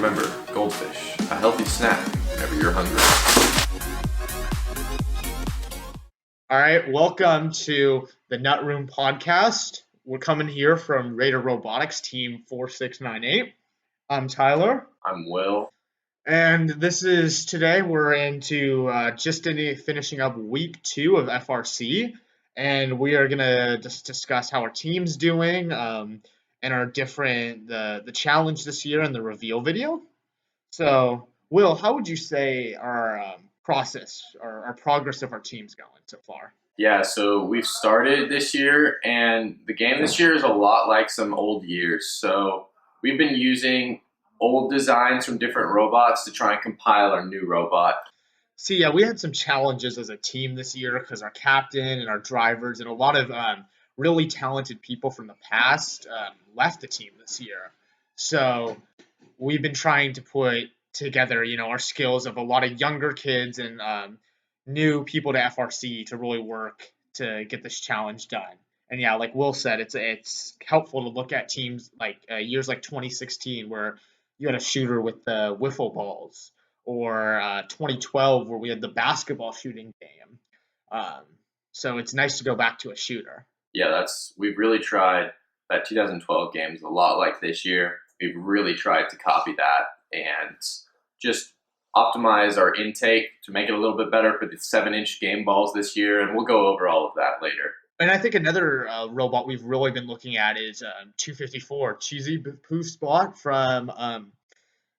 remember, goldfish, a healthy snack whenever you're hungry. All right, welcome to the Nut Room podcast. We're coming here from Raider Robotics Team 4698. I'm Tyler. I'm Will. And today we're finishing up week 2 of FRC. And we are going to just discuss how our team's doing and our the challenge this year and the reveal video. So, Will, how would you say our our progress of our team's going so far? Yeah, so we've started this year, and the game this year is a lot like some old years. So we've been using old designs from different robots to try and compile our new robot. See, yeah, we had some challenges as a team this year because our captain and our drivers and a lot of really talented people from the past left the team this year. So we've been trying to put together, our skills of a lot of younger kids and new people to FRC to really work to get this challenge done. And yeah, like Will said, it's helpful to look at teams like years like 2016 where you had a shooter with the wiffle balls, or 2012 where we had the basketball shooting game. So it's nice to go back to a shooter. Yeah, we've really tried. That 2012 game is a lot like this year. We've really tried to copy that and just optimize our intake to make it a little bit better for the 7-inch game balls this year, and we'll go over all of that later. And I think another robot we've really been looking at is 254 Cheesy Poo Spot from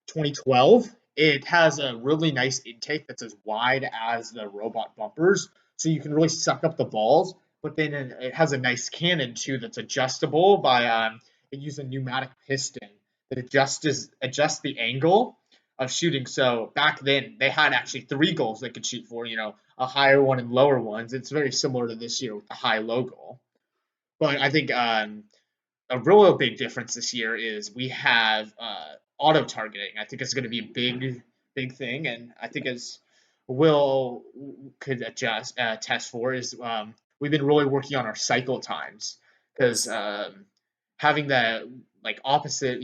2012. It has a really nice intake that's as wide as the robot bumpers, so you can really suck up the balls. But then it has a nice cannon too that's adjustable by it uses a pneumatic piston that adjusts the angle of shooting. So back then they had actually 3 goals they could shoot for, a higher one and lower ones. It's very similar to this year with the high-low goal. But I think a real big difference this year is we have auto targeting. I think it's going to be a big thing, and I think as Will could test for is we've been really working on our cycle times because having that opposite,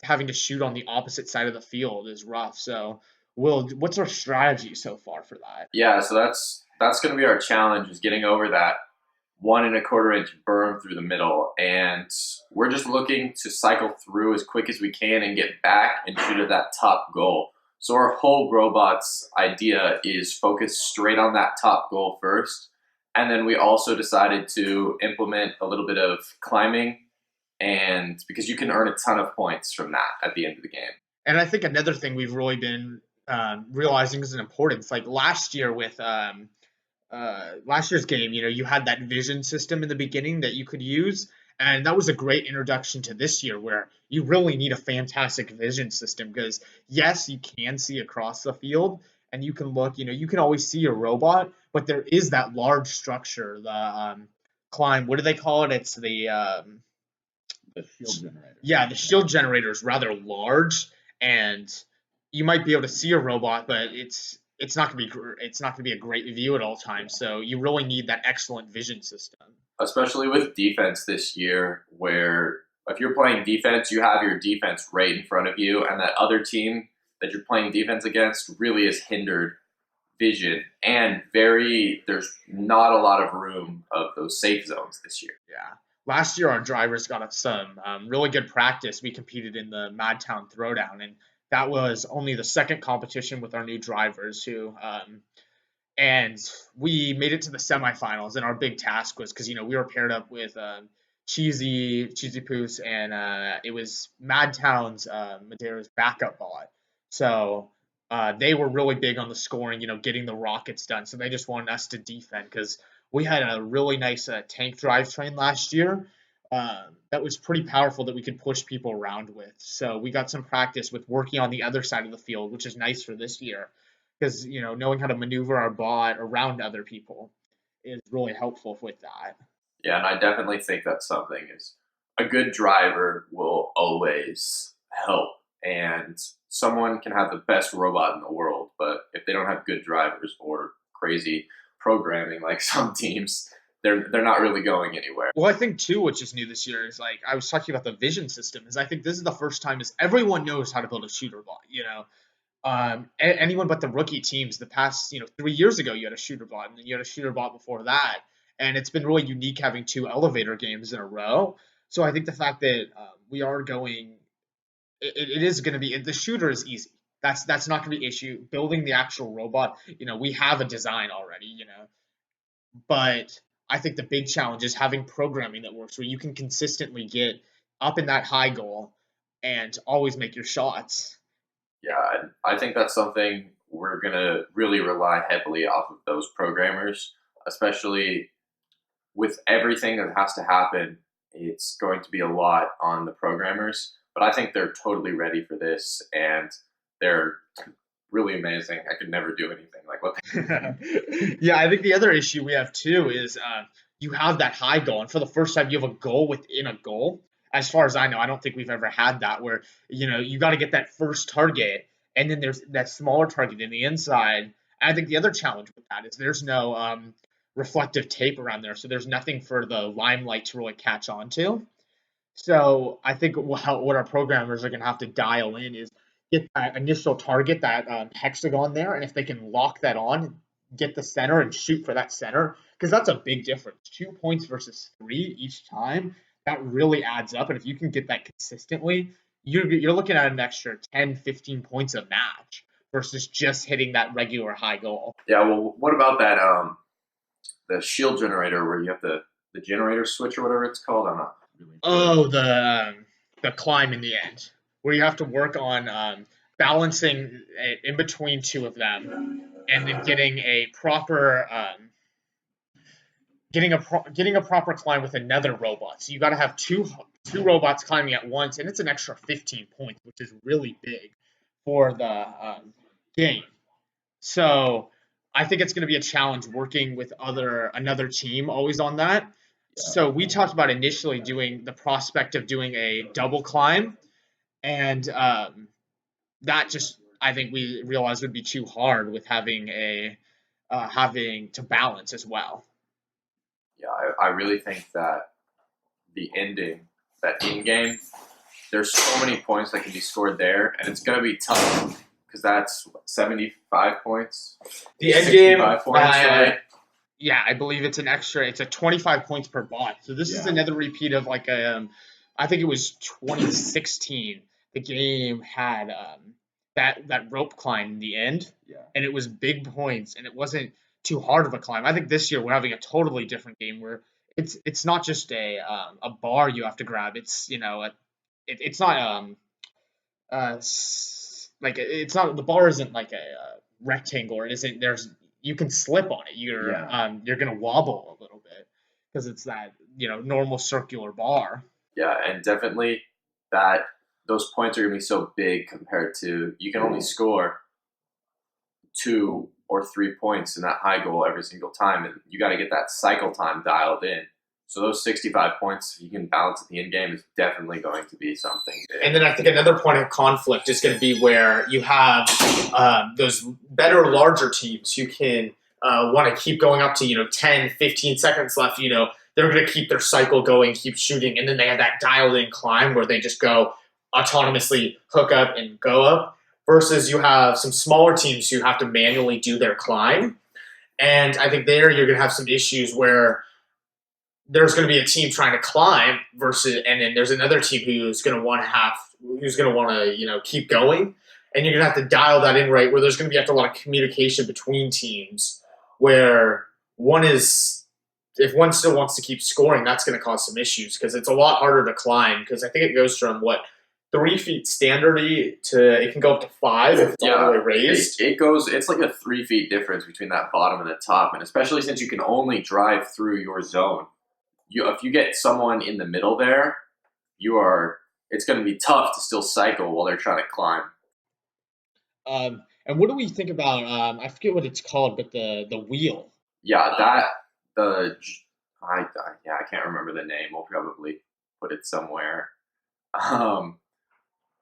having to shoot on the opposite side of the field is rough. So, Will, what's our strategy so far for that? Yeah, so that's going to be our challenge, is getting over that 1 1/4 inch berm through the middle, and we're just looking to cycle through as quick as we can and get back and shoot at that top goal. So our whole robot's idea is focus straight on that top goal first, and then we also decided to implement a little bit of climbing, and because you can earn a ton of points from that at the end of the game. And I think another thing we've really been realizing is an importance. Like last year with last year's game, you had that vision system in the beginning that you could use, and that was a great introduction to this year where you really need a fantastic vision system because yes, you can see across the field and you can look, you can always see a robot, but there is that large structure, the climb. What do they call it? It's the shield generator. Yeah, the shield generator is rather large, and you might be able to see a robot, but it's not going to be a great view at all times. So you really need that excellent vision system. Especially with defense this year, where if you're playing defense, you have your defense right in front of you, and that other team that you're playing defense against really is hindered vision, and there's not a lot of room of those safe zones this year. Yeah. Last year, our drivers got us some really good practice. We competed in the Madtown Throwdown, and that was only the second competition with our new drivers and we made it to the semifinals. And our big task was because, we were paired up with Cheesy Poos, and it was Madtown's Madera's backup bot. So they were really big on the scoring, getting the rockets done. So they just wanted us to defend because we had a really nice tank drivetrain last year that was pretty powerful that we could push people around with. So we got some practice with working on the other side of the field, which is nice for this year because, knowing how to maneuver our bot around other people is really helpful with that. Yeah, and I definitely think that's something is a good driver will always help. And someone can have the best robot in the world, but if they don't have good drivers or crazy programming like some teams, they're not really going anywhere. Well, I think too, which is new this year, is like I was talking about the vision system. Is I think this is the first time is everyone knows how to build a shooter bot. Anyone but the rookie teams. The past 3 years ago, you had a shooter bot, and then you had a shooter bot before that, and it's been really unique having two elevator games in a row. So I think the fact that we are going, it is going to be the shooter is easy. That's not going to be an issue. Building the actual robot, we have a design already, but I think the big challenge is having programming that works where you can consistently get up in that high goal and always make your shots. Yeah, I think that's something we're gonna really rely heavily off of those programmers, especially with everything that has to happen. It's going to be a lot on the programmers, but I think they're totally ready for this, and they're really amazing. I could never do anything like what they. Yeah, I think the other issue we have too is you have that high goal, and for the first time, you have a goal within a goal. As far as I know, I don't think we've ever had that where you got to get that first target, and then there's that smaller target in the inside. And I think the other challenge with that is there's no reflective tape around there, so there's nothing for the limelight to really catch on to. So I think what our programmers are going to have to dial in is get that initial target, that hexagon there, and if they can lock that on, get the center and shoot for that center, because that's a big difference. 2 points versus 3 each time, that really adds up. And if you can get that consistently, you're looking at an extra 10, 15 points a match versus just hitting that regular high goal. Yeah, well, what about that the shield generator where you have the generator switch or whatever it's called? I'm not really Oh, the climb in the end, where you have to work on balancing it in between two of them, and then getting a proper getting a proper climb with another robot. So you got to have two robots climbing at once, and it's an extra 15 points, which is really big for the game. So I think it's going to be a challenge working with another team always on that. So we talked about initially doing the prospect of doing a double climb, and that just I think we realized would be too hard with having to balance as well. Yeah, I really think that the ending, that end game, there's so many points that can be scored there, and it's going to be tough because that's 75 points. The end game, 65 points, right? Yeah, I believe it's a 25 points per bot. So this is another repeat of like I think it was 2016. The game had that rope climb in the end, and it was big points, and it wasn't too hard of a climb. I think this year we're having a totally different game where it's not just a bar you have to grab. It's it's not like it's not the bar isn't like a rectangle, or it isn't. You can slip on it. You're gonna wobble a little bit because it's that normal circular bar. Yeah, and definitely that those points are gonna be so big compared to you can only score 2 or 3 points in that high goal every single time, and you got to get that cycle time dialed in. So those 65 points, if you can balance at the end game, is definitely going to be something big. And then I think another point of conflict is going to be where you have those better, larger teams who can want to keep going up to 10, 15 seconds left. They're going to keep their cycle going, keep shooting, and then they have that dialed-in climb where they just go autonomously hook up and go up. Versus you have some smaller teams who have to manually do their climb, and I think there you're going to have some issues where there's going to be a team trying to climb and then there's another team who's going to want to keep going, and you're going to have to dial that in right where there's going to be a lot of communication between teams where if one still wants to keep scoring, that's going to cause some issues because it's a lot harder to climb because I think it goes from 3 feet standardy to it can go up to 5 if it's all the way raised. It's like a 3 feet difference between that bottom and the top, and especially since you can only drive through your zone. If you get someone in the middle there, it's going to be tough to still cycle while they're trying to climb. And what do we think about? I forget what it's called, but the wheel. Yeah, I can't remember the name. We'll probably put it somewhere.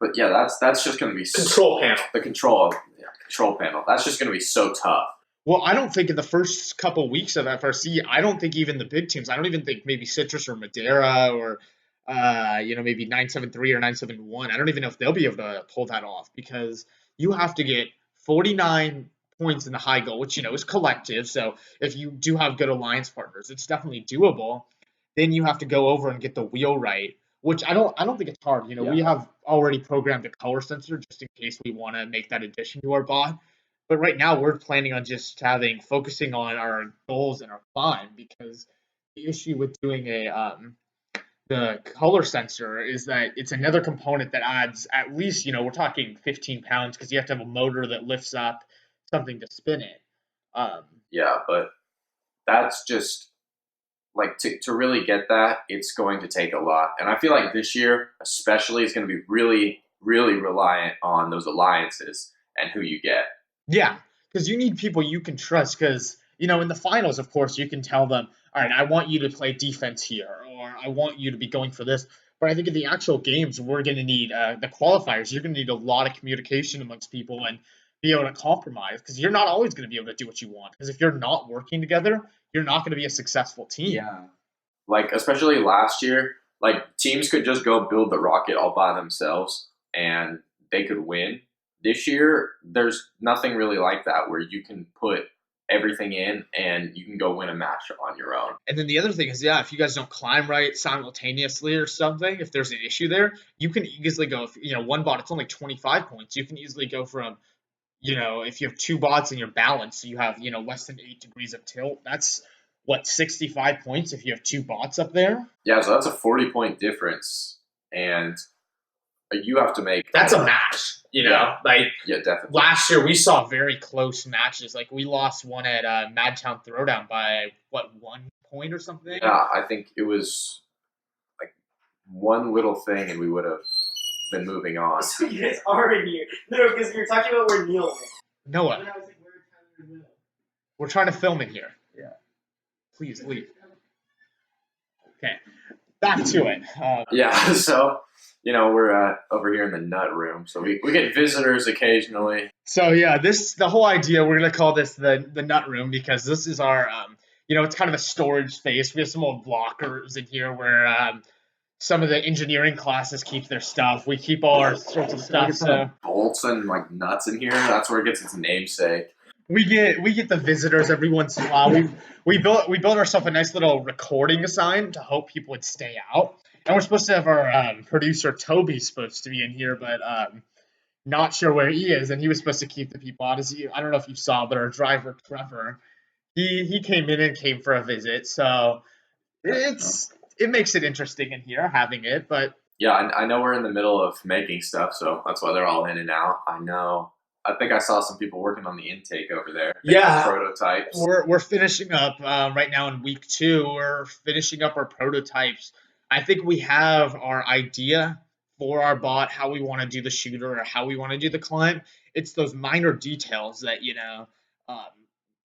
But yeah, that's just going to be control panel. The control panel. That's just going to be so tough. Well, I don't think in the first couple weeks of FRC, I don't think even the big teams, I don't even think maybe Citrus or Madeira or maybe 973 or 971. I don't even know if they'll be able to pull that off because you have to get 49 points in the high goal, which is collective. So if you do have good alliance partners, it's definitely doable. Then you have to go over and get the wheel right, which I don't think it's hard. We have already programmed a color sensor just in case we want to make that addition to our bot. But right now we're planning on just focusing on our goals and our climb because the issue with doing the color sensor is that it's another component that adds at least, we're talking 15 pounds because you have to have a motor that lifts up something to spin it. Yeah, but that's just like to really get that, it's going to take a lot. And I feel like this year, especially, is going to be really, really reliant on those alliances and who you get. Yeah, because you need people you can trust. Because in the finals, of course, you can tell them, all right, I want you to play defense here, or I want you to be going for this. But I think in the actual games, we're going to need the qualifiers. You're going to need a lot of communication amongst people and be able to compromise because you're not always going to be able to do what you want. Because if you're not working together, you're not going to be a successful team. Yeah. Like, especially last year, like teams could just go build the rocket all by themselves and they could win. This year, there's nothing really like that where you can put everything in and you can go win a match on your own. And then the other thing is, if you guys don't climb right simultaneously or something, if there's an issue there, you can easily go, one bot, it's only 25 points. You can easily go from, if you have two bots and you're balanced, so you have, less than 8 degrees of tilt, that's what, 65 points if you have two bots up there? Yeah, so that's a 40-point difference. And you have to make... That's a match, Yeah. Like, Yeah, definitely. last year we saw very close matches. Like, we lost one at Madtown Throwdown by, 1 point or something? Yeah, I think it was like one little thing and we would have been moving on. So you guys are in here. No, because you're talking about where Neil went. Noah, And I was like, where are Tyler and Will? we're trying to film in here. Yeah. Please leave. Okay, back to it. Yeah, so, we're over here in the nut room. So we get visitors occasionally. So yeah, the whole idea, we're gonna call this the nut room because this is our it's kind of a storage space. We have some old lockers in here where some of the engineering classes keep their stuff. We keep all our sorts of stuff. So Bolts and like nuts in here. That's where it gets its namesake. we get the visitors every once in a while. We built ourselves a nice little recording sign to hope people would stay out. And we're supposed to have our producer Toby supposed to be in here, but not sure where he is. And he was supposed to keep the people out. I don't know if you saw, but our driver Trevor, he came in and came for a visit. So it makes it interesting in here having it. But Yeah, I know we're in the middle of making stuff, so that's why they're all in and out. I think I saw some people working on the intake over there. making Yeah. prototypes. we're finishing up right now in week 2. We're finishing up our prototypes. I think we have our idea for our bot, how we want to do the shooter or how we want to do the climb. It's those minor details that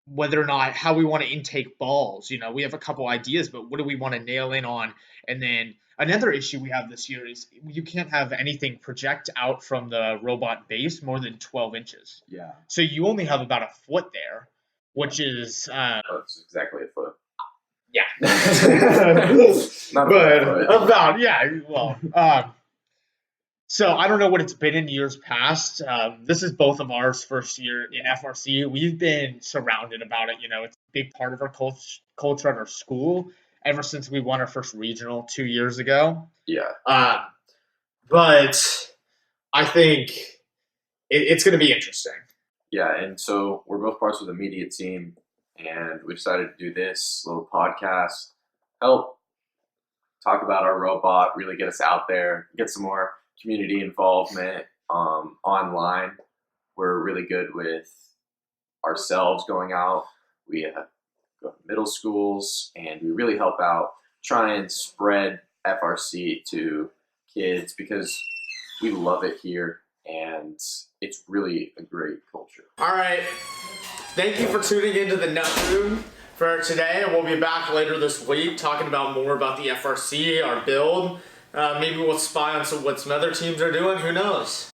whether or not how we want to intake balls. We have a couple ideas, but what do we want to nail in on? And then another issue we have this year is you can't have anything project out from the robot base more than 12 inches. Yeah. So you only have about a foot there, which is That's exactly a foot. yeah. Not But a foot. about so I don't know what it's been in years past. This is both of ours first year in FRC. We've been surrounded about it. It's a big part of our culture at our school ever since we won our first regional 2 years ago. Yeah. But I think it's going to be interesting. Yeah, and so we're both parts of the media team, and we decided to do this little podcast, help talk about our robot, really get us out there, get some more community involvement online. We're really good with ourselves going out. We go to middle schools, and we really help out, try and spread FRC to kids because we love it here, and it's really a great culture. All right. Thank you for tuning into the Nut Room for today. We'll be back later this week talking about more about the FRC, our build. Maybe we'll spy on what some other teams are doing. Who knows?